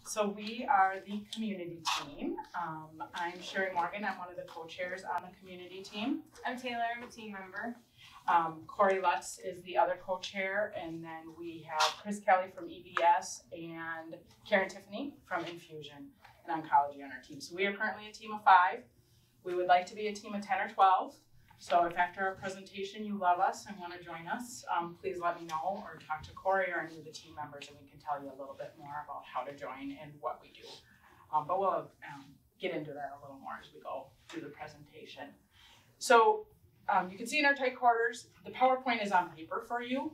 So we are the community team. I'm Sherry Morgan. I'm one of the co-chairs on the community team. I'm Taylor. I'm a team member. Corey Lutz is the other co-chair, and then we have Chris Kelly from EVS and Karen Tiffany from Infusion and Oncology on our team. So we are currently a team of 5. We would like to be a team of 10 or 12. So if after our presentation you love us and want to join us, please let me know or talk to Corey or any of the team members, and we can tell you a little bit more about how to join and what we do. But we'll get into that a little more as we go through the presentation. So you can see in our tight quarters, the PowerPoint is on paper for you.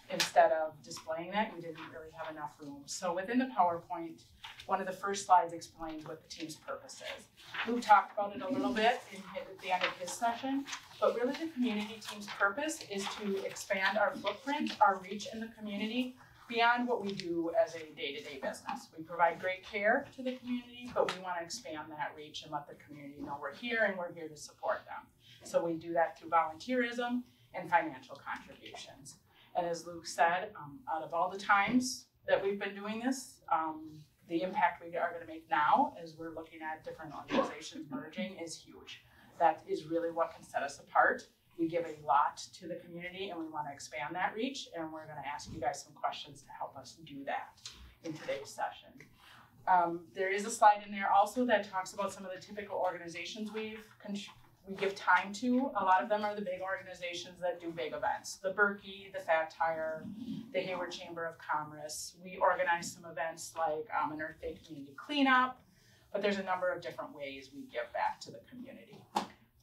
Instead of displaying that, we didn't really have enough room. So within the PowerPoint, one of the first slides explains what the team's purpose is. Luke talked about it a little bit at the end of his session, but really the community team's purpose is to expand our footprint, our reach in the community beyond what we do as a day-to-day business. We provide great care to the community, but we want to expand that reach and let the community know we're here and we're here to support them. So we do that through volunteerism and financial contributions. And as Luke said, out of all the times that we've been doing this, the impact we are going to make now as we're looking at different organizations merging is huge. That is really what can set us apart. We give a lot to the community and we want to expand that reach, and we're going to ask you guys some questions to help us do that in today's session. There is a slide in there also that talks about some of the typical organizations we give time to. A lot of them are the big organizations that do big events. The Berkey, the Fat Tire, the Hayward Chamber of Commerce. We organize some events like an Earth Day community cleanup, but there's a number of different ways we give back to the community.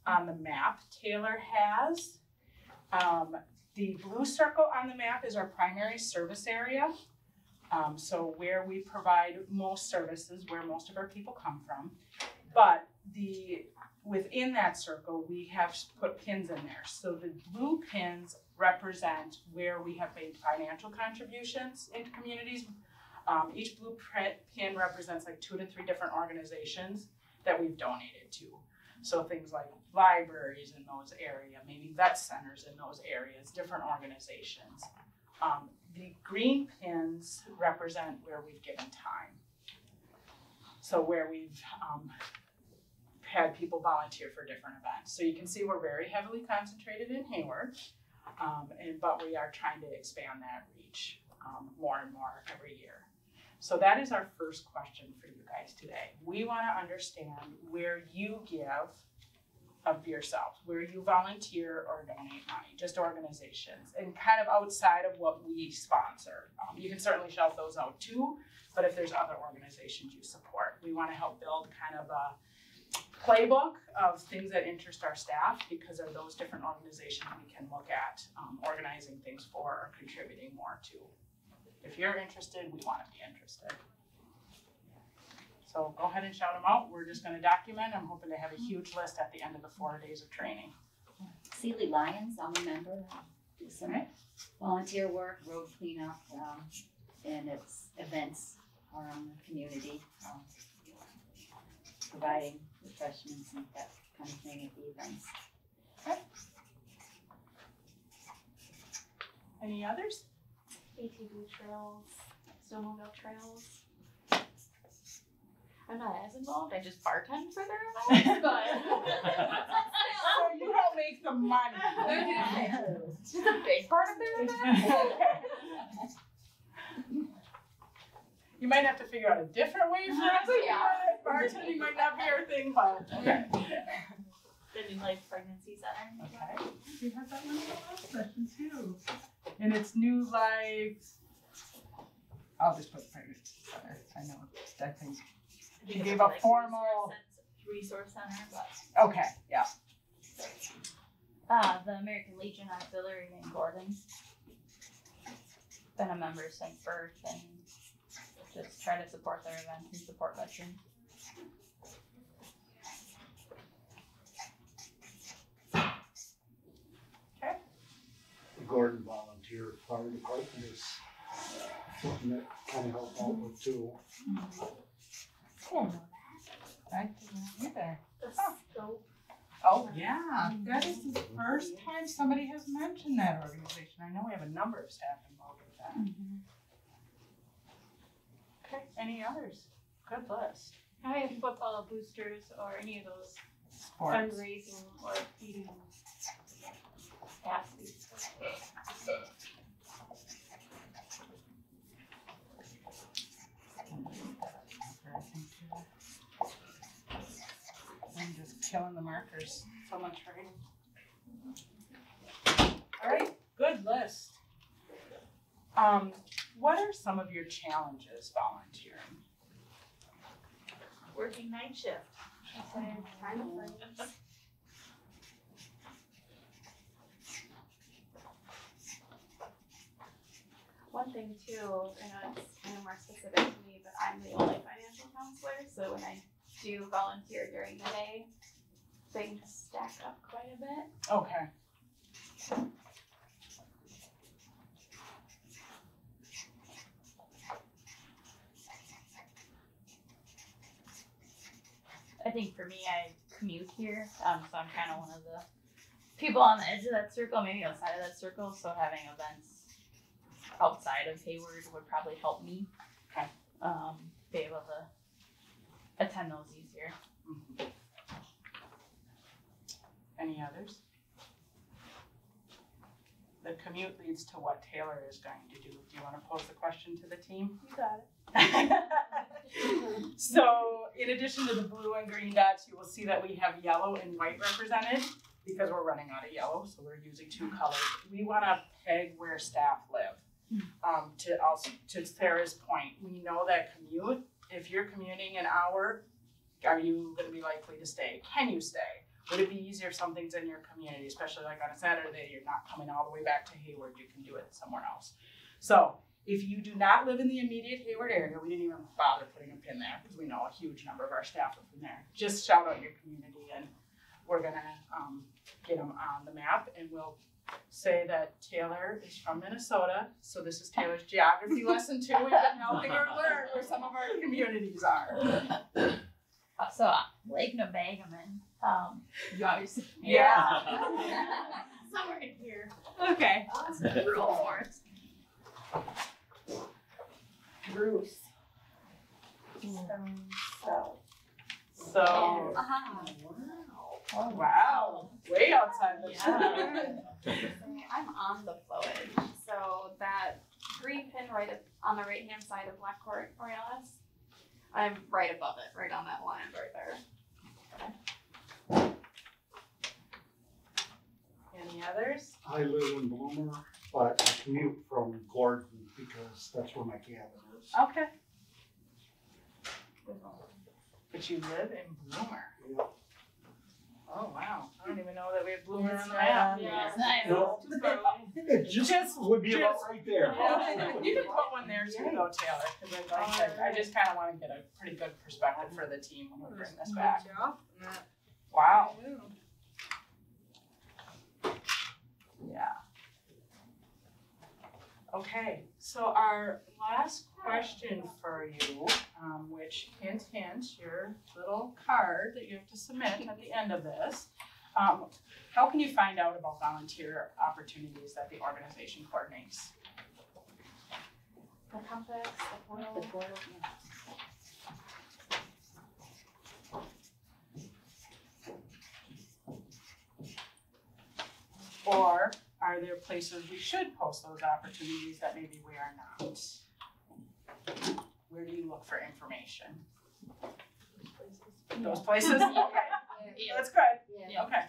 On the map Taylor has, the blue circle on the map is our primary service area. So where we provide most services, where most of our people come from. But within that circle, we have put pins in there. So the blue pins represent where we have made financial contributions into communities. Each blue pin represents like 2 to 3 different organizations that we've donated to. So things like libraries in those areas, maybe vet centers in those areas, different organizations. The green pins represent where we've given time. So where we've had people volunteer for different events. So you can see we're very heavily concentrated in Hayward, but we are trying to expand that reach more and more every year. So that is our first question for you guys today. We want to understand where you give of yourself, where you volunteer or donate money, just organizations, and kind of outside of what we sponsor. You can certainly shout those out too, but if there's other organizations you support, we want to help build kind of a playbook of things that interest our staff, because of those different organizations we can look at organizing things for or contributing more to. If you're interested, we want to be interested. So go ahead and shout them out. We're just going to document. I'm hoping to have a huge list at the end of the 4 days of training. Sealy Lions, I'm a member. Do some volunteer work, road cleanup, and its events around the community. Providing refreshments and that kind of thing at the events. Okay. Any others? ATV trails, snowmobile trails. I'm not as involved. I just bartend for their events, but So you help make the money. it's a big part of their events. You might have to figure out a different way for us to do it. Bartending might not be our thing, but okay. The New Life Pregnancy Center. Okay. We had that one in the last session too. And it's New Life. I'll just put Pregnancy Center. I know that thing. She gave a formal resource center, but okay, yeah. The American Legion Auxiliary in Gordon. Been a member since birth and just try to support their events and support veterans. Okay. The Gordon Volunteer Fire Department is something that kind of help out with too. I didn't know I didn't either. that. The scope. Oh yeah, that is the first time somebody has mentioned that organization. I know we have a number of staff involved with that. Okay, any others? Good list. I have football boosters or any of those Sports. fundraising or feeding athletes. I'm just killing the markers. So much writing. All right, good list. What are some of your challenges volunteering? Working night shift. One thing too, I know it's kind of more specific to me, but I'm the only financial counselor, so when I do volunteer during the day, things stack up quite a bit. Okay. I think for me, I commute here, so I'm kind of one of the people on the edge of that circle, maybe outside of that circle. So having events outside of Hayward would probably help me. Okay. Be able to attend those easier. Mhm. Any others? The commute leads to what Taylor is going to do. Do you want to pose the question to the team? You got it. So in addition to the blue and green dots, you will see that we have yellow and white represented because we're running out of yellow, so we're using two colors. We want to peg where staff live. To Sarah's point, we know that commute, if you're commuting an hour, are you going to be likely to stay? Can you stay? Would it be easier if something's in your community, especially like on a Saturday, you're not coming all the way back to Hayward, you can do it somewhere else. So if you do not live in the immediate Hayward area, we didn't even bother putting a pin there because we know a huge number of our staff are from there. Just shout out your community and we're gonna get them on the map, and we'll say that Taylor is from Minnesota. So this is Taylor's geography lesson too. We've been helping her learn where some of our communities are. So Lake Nabagaman, you obviously somewhere in here. Okay, that's the rural forest. Bruce. So Wow. wow, way outside the I'm on the flowage, so that green pin right on the right hand side of Black Coriolis, I'm right above it, right on that line right there. Any others? I live in Bloomer, but I commute from Gordon because that's where my cabin is. Okay. But you live in Bloomer. Yeah. Oh wow, I don't even know that we have Bloomer on the map. Yeah, it's nice. No. It just would be about right there. You can put one there too though, Taylor, because I just kind of want to get a pretty good perspective for the team when we bring this back. Wow. Yeah. Okay, so our last question for you, which hint, your little card that you have to submit at the end of this. How can you find out about volunteer opportunities that the organization coordinates? The compass, the portal. The portal, yeah. Or are there places we should post those opportunities that maybe we are not? Where do you look for information? Those places? Okay, that's good. Yeah. Okay.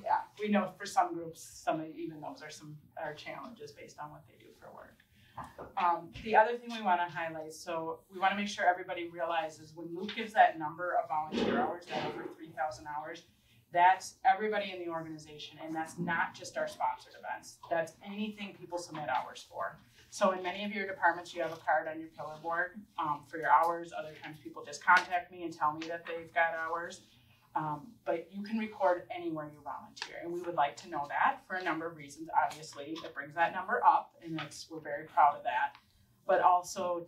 Yeah, we know for some groups, even those are challenges based on what they do for work. The other thing we want to highlight, so we want to make sure everybody realizes when Luke gives that number of volunteer hours, that over 3,000 hours, that's everybody in the organization, and that's not just our sponsored events. That's anything people submit hours for. So in many of your departments, you have a card on your pillar board for your hours. Other times people just contact me and tell me that they've got hours. But you can record anywhere you volunteer, and we would like to know that for a number of reasons. Obviously, it brings that number up, and we're very proud of that. But also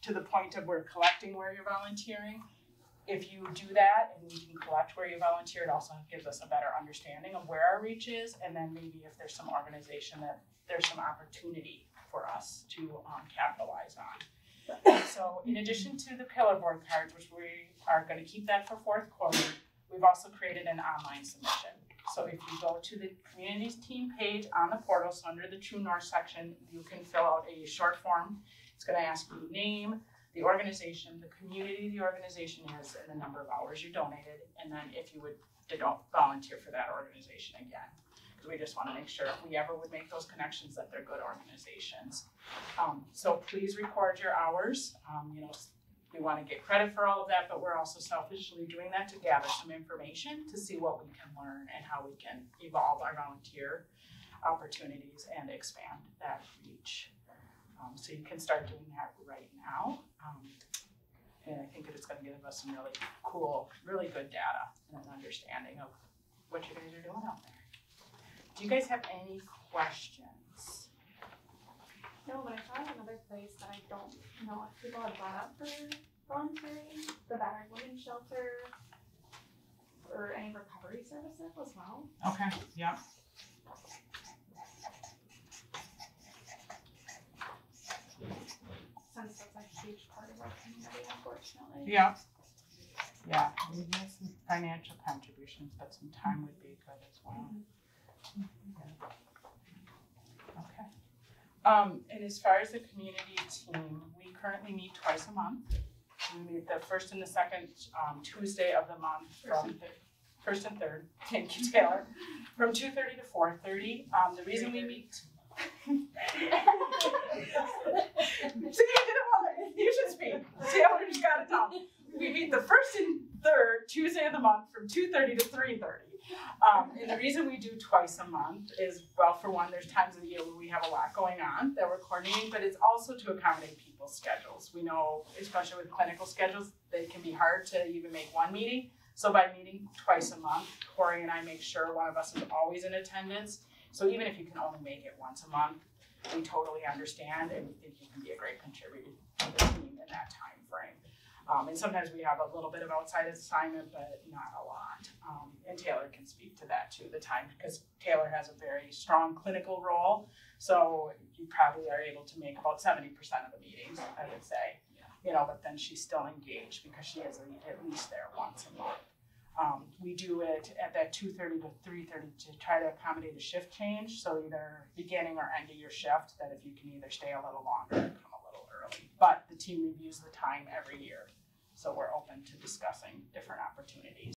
to the point of we're collecting where you're volunteering. If you do that and we can collect where you volunteer, it also gives us a better understanding of where our reach is, and then maybe if there's some organization that there's some opportunity for us to capitalize on. So in addition to the pillar board cards, which we are gonna keep that for fourth quarter, we've also created an online submission. So if you go to the communities team page on the portal, so under the True North section, you can fill out a short form. It's gonna ask you name, the organization, the community the organization is, and the number of hours you donated, and then if you would volunteer for that organization again. Because we just wanna make sure if we ever would make those connections that they're good organizations. So please record your hours. We wanna get credit for all of that, but we're also selfishly doing that to gather some information to see what we can learn and how we can evolve our volunteer opportunities and expand that reach. So you can start doing that right now. And I think that it's gonna give us some really cool, really good data and an understanding of what you guys are doing out there. Do you guys have any questions? No, but I found another place that I don't know if people have brought up for volunteering, the battered women's shelter, or any recovery services as well. Okay, yeah. Since that's a huge part of our community, unfortunately. Yeah. Yeah, we need some financial contributions, but some time would be good as well. Okay. And as far as the community team, we currently meet twice a month. We meet the first and the second Tuesday of the month from first and third. Thank you, Taylor. From 2:30 to 4:30. The reason we meet. See, you should speak. Taylor just got it down. We meet the first and third Tuesday of the month from 2:30 to 3:30. And the reason we do twice a month is, well, for one, there's times of the year where we have a lot going on that we're coordinating, but it's also to accommodate people's schedules. We know, especially with clinical schedules, they can be hard to even make one meeting. So by meeting twice a month, Corey and I make sure one of us is always in attendance. So even if you can only make it once a month, we totally understand and we think you can be a great contributor to the team in that time frame. And sometimes we have a little bit of outside assignment, but not a lot. And Taylor can speak to that too, the time, because Taylor has a very strong clinical role. So you probably are able to make about 70% of the meetings, I would say. But then she's still engaged because she is at least there once a month. We do it at that 2:30 to 3:30 to try to accommodate a shift change. So either beginning or end of your shift, that if you can either stay a little longer or come a little early. But the team reviews the time every year. So we're open to discussing different opportunities.